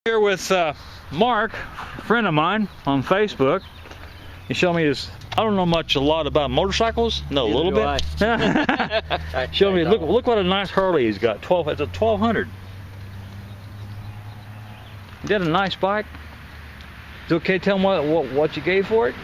Here with Mark, a friend of mine on Facebook. He showed me his. I don't know a lot about motorcycles. No, a little bit. Show me. Look what a nice Harley he's got. It's a 1200. Is that a nice bike? Is it okay to tell him what you gave for it?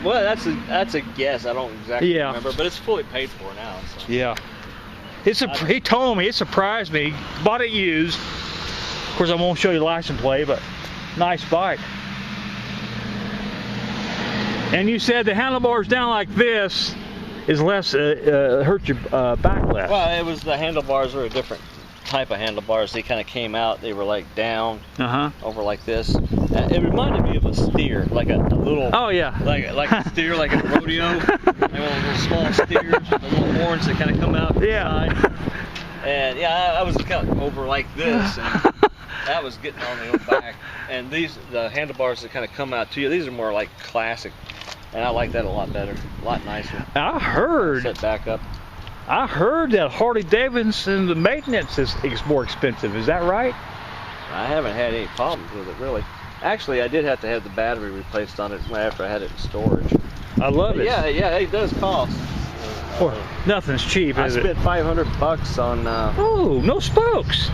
Well, that's a guess. I don't exactly remember, but it's fully paid for now. So. Yeah. He told me, it surprised me. He bought it used. Of course, I won't show you the license plate, but nice bike. And you said the handlebars down like this is less, hurt your back less. Well, it was the handlebars were a different type of handlebars. They kind of came out. They were like down, over like this. It reminded me of a steer, like a little. Oh yeah. Like a steer, like in a rodeo. Like one of those little small steers with the little horns that kind of come out. Yeah. And yeah, I was kind of over like this. And that was getting on the old back. And the handlebars that kind of come out to you, these are more like classic. And I like that a lot better, a lot nicer. I heard. Set back up. I heard that Harley Davidson, the maintenance is more expensive. Is that right? I haven't had any problems with it, really. Actually, I did have to have the battery replaced on it after I had it in storage. I love it. Yeah, it does cost. Nothing's cheap, is it? I spent $500 on. Oh, no spokes.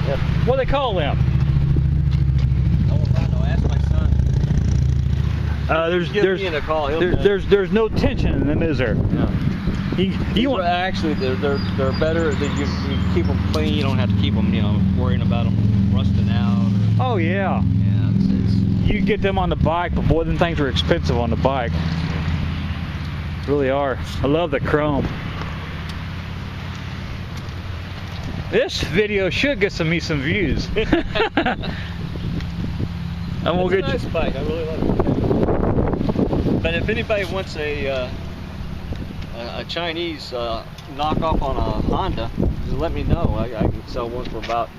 Yep. What do they call them? Oh, ask my son. There's no tension in them, is there? No. Actually, they're better. You keep them clean. You don't have to keep them, worrying about them rusting out. Oh yeah. Yeah. You can get them on the bike, but boy, them things are expensive on the bike. Really are. I love the chrome. This video should get me some views. It's a nice bike. I really like it. But if anybody wants a Chinese knockoff on a Honda, just let me know. I can sell one for about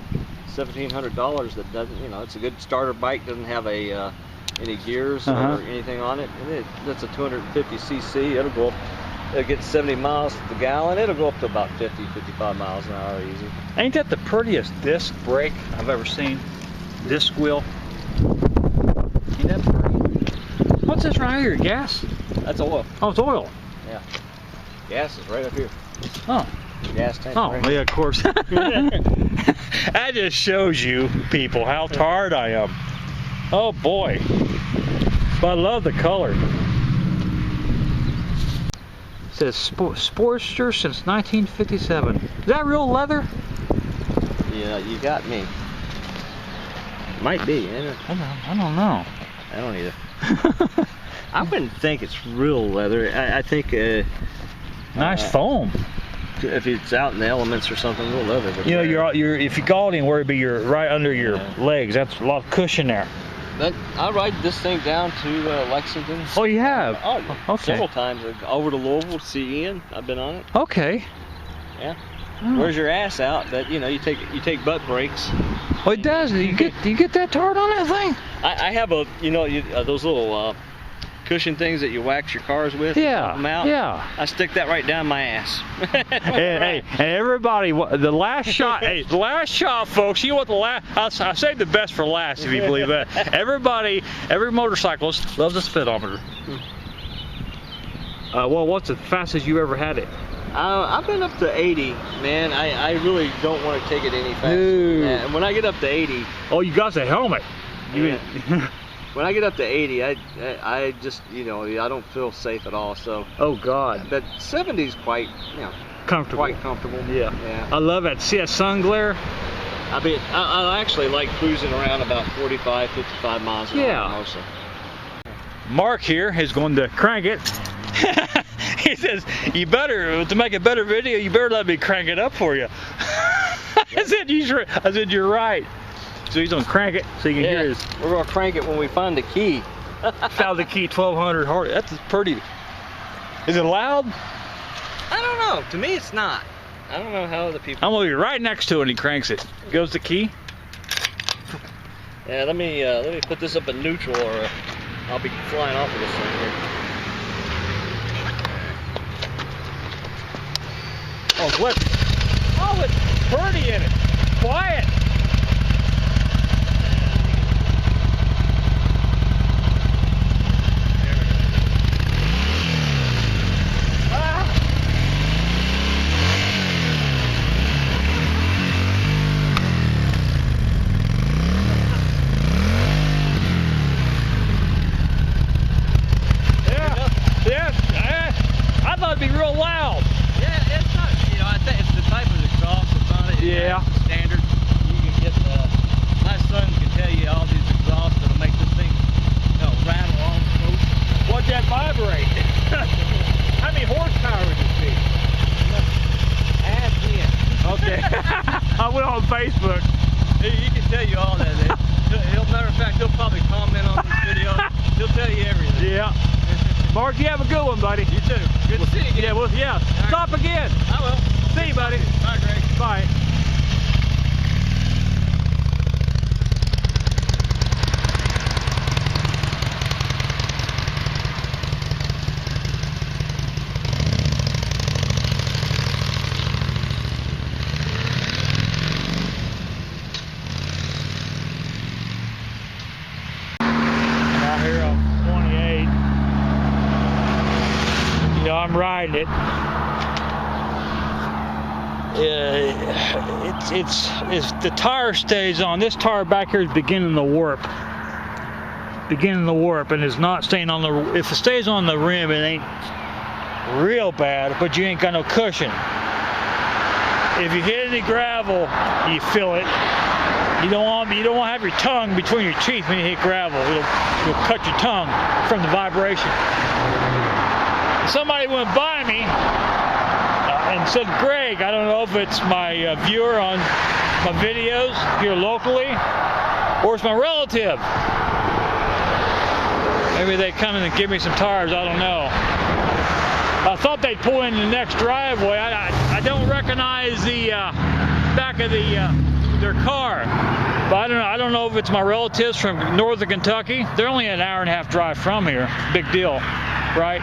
$1,700. That doesn't, it's a good starter bike. Doesn't have any gears or anything on it. And that's a 250cc. It'll go up. It'll get 70 miles to the gallon. It'll go up to about 50, 55 miles an hour easy. Ain't that the prettiest disc brake I've ever seen? Disc wheel. Ain't that pretty? What's this right here? Gas? That's oil. Oh, it's oil. Yeah. Gas is right up here. Oh. Gas tank. Oh, right yeah, of course. That just shows you, people, how tired I am. Oh boy. But I love the color. It says Sportster since 1957. Is that real leather? Yeah, you got me. Might be. I don't know. I don't either. I wouldn't think it's real leather. I think nice foam. If it's out in the elements or something, real leather. But if you got anywhere, it'd be right under your legs. That's a lot of cushion there. I ride this thing down to Lexington. Oh, you have? Okay. Several times. Over to Louisville to see Ian. I've been on it. Okay. Yeah. Where's your ass out? That you take butt breaks. Oh, it does. Do you get that tart on that thing? I have those little cushion things that you wax your cars with. Yeah. Them out. Yeah. I stick that right down my ass. Hey, everybody, the last shot. Hey, the last shot, folks. You know what the last? I saved the best for last, if you believe that. Every motorcyclist loves a speedometer. Well, what's the fastest you ever had it? I've been up to 80, man. I really don't want to take it any faster. Dude. And when I get up to 80... Oh, you got the helmet. When I get up to 80, I just, I don't feel safe at all, so... Oh, God. But 70's quite, comfortable. Quite comfortable. Yeah. I love it. See that sun glare? I actually like cruising around about 45, 55 miles an hour mostly. Mark here is going to crank it. He says, to make a better video, you better let me crank it up for you. I said, you're right. So he's gonna crank it so you can hear his. We're gonna crank it when we find the key. Found the key, 1200 Harley. That's pretty. Is it loud? I don't know. To me, it's not. I don't know how other people. I'm gonna be right next to it and he cranks it. Goes the key. Yeah, let me put this up in neutral, or I'll be flying off of this thing here. Oh, what? Oh, it's pretty in it. Quiet. tell you all that. Matter of fact, he'll probably comment on these videos. He'll tell you everything. Yeah. Mark, you have a good one, buddy. You too. Good to see you again. Yeah, well, yeah. Right. Stop again. I will. See you, buddy. Bye, Greg. Bye. Here on 28. You know, I'm riding it. It's the tire stays on. This tire back here is beginning to warp. And it's not staying on the. If it stays on the rim, it ain't real bad, but you ain't got no cushion. If you hit any gravel, you feel it. You don't want to have your tongue between your teeth when you hit gravel. You'll cut your tongue from the vibration. Somebody went by me and said, Greg, I don't know if it's my viewer on my videos here locally, or it's my relative. Maybe they come in and give me some tires, I don't know. I thought they'd pull in the next driveway. I don't recognize the back of their car. But I don't know if it's my relatives from northern Kentucky. They're only an hour and a half drive from here. Big deal, right?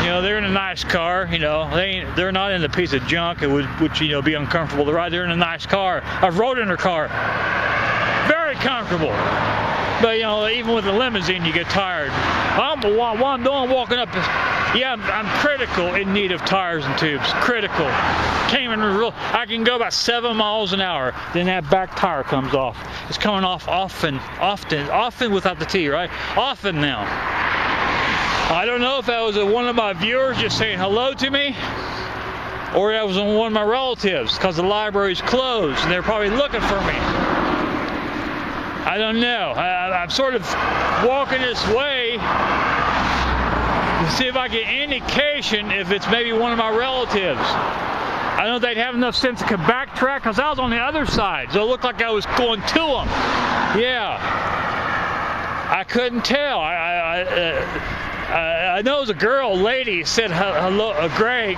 You know, they're in a nice car. You know, they're not in a piece of junk which you know be uncomfortable to ride. They're in a nice car. I've rode in their car. Very comfortable. But you know, even with a limousine, you get tired. What I'm doing walking up, yeah, I'm critical in need of tires and tubes. Critical. I can go about 7 miles an hour, then that back tire comes off. It's coming off often without the T, right? Often now. I don't know if that was one of my viewers just saying hello to me, or that was one of my relatives, because the library's closed and they're probably looking for me. I don't know. I'm sort of walking this way to see if I get indication if it's maybe one of my relatives. I don't know if they'd have enough sense to backtrack, because I was on the other side, so it looked like I was going to them. Yeah. I couldn't tell. I know it was a lady said hello, Greg,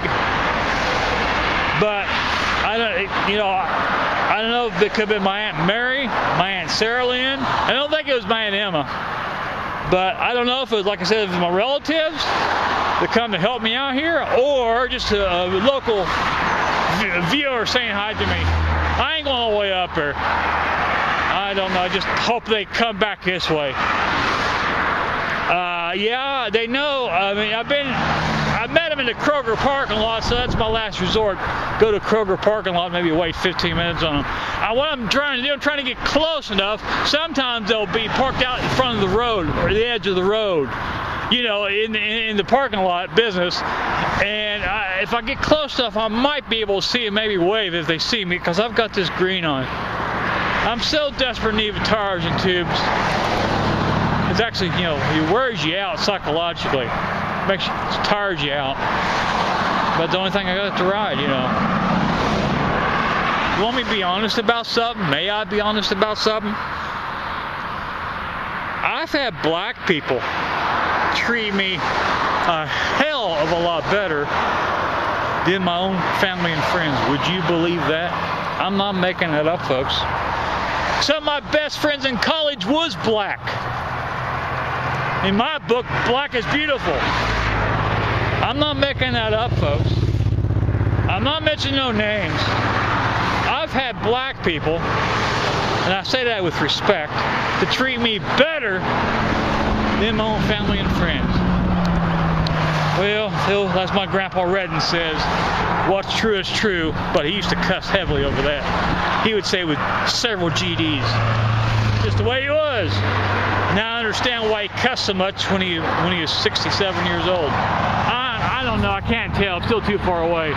but I don't know if it could have been my Aunt Mary, my Aunt Sarah Lynn. I don't think it was my Aunt Emma. But I don't know if it was, like I said, if it was my relatives that come to help me out here, or just a local viewer saying hi to me. I ain't going all the way up there. I don't know. I just hope they come back this way. Yeah, they know. I mean, I met them in the Kroger parking lot, so that's my last resort. Go to Kroger parking lot, maybe wait 15 minutes on them. What I'm trying to do, I'm trying to get close enough. Sometimes they'll be parked out in front of the road, or the edge of the road, you know, in the parking lot business. And if I get close enough, I might be able to see them, maybe wave if they see me, because I've got this green on. I'm so desperate in need of tires and tubes. It's actually, you know, it wears you out psychologically. It tires you out. But the only thing I got to ride, you know. You want me to be honest about something? May I be honest about something? I've had black people treat me a hell of a lot better than my own family and friends. Would you believe that? I'm not making that up, folks. Some of my best friends in college was black. In my book, black is beautiful. I'm not making that up, folks. I'm not mentioning no names. I've had black people, and I say that with respect, to treat me better than my own family and friends. Well, as my grandpa Redden says, what's true is true, but he used to cuss heavily over that. He would say with several GDs. Just the way he was. Now I understand why he cussed so much when he was 67 years old. I don't know. I can't tell. I'm still too far away.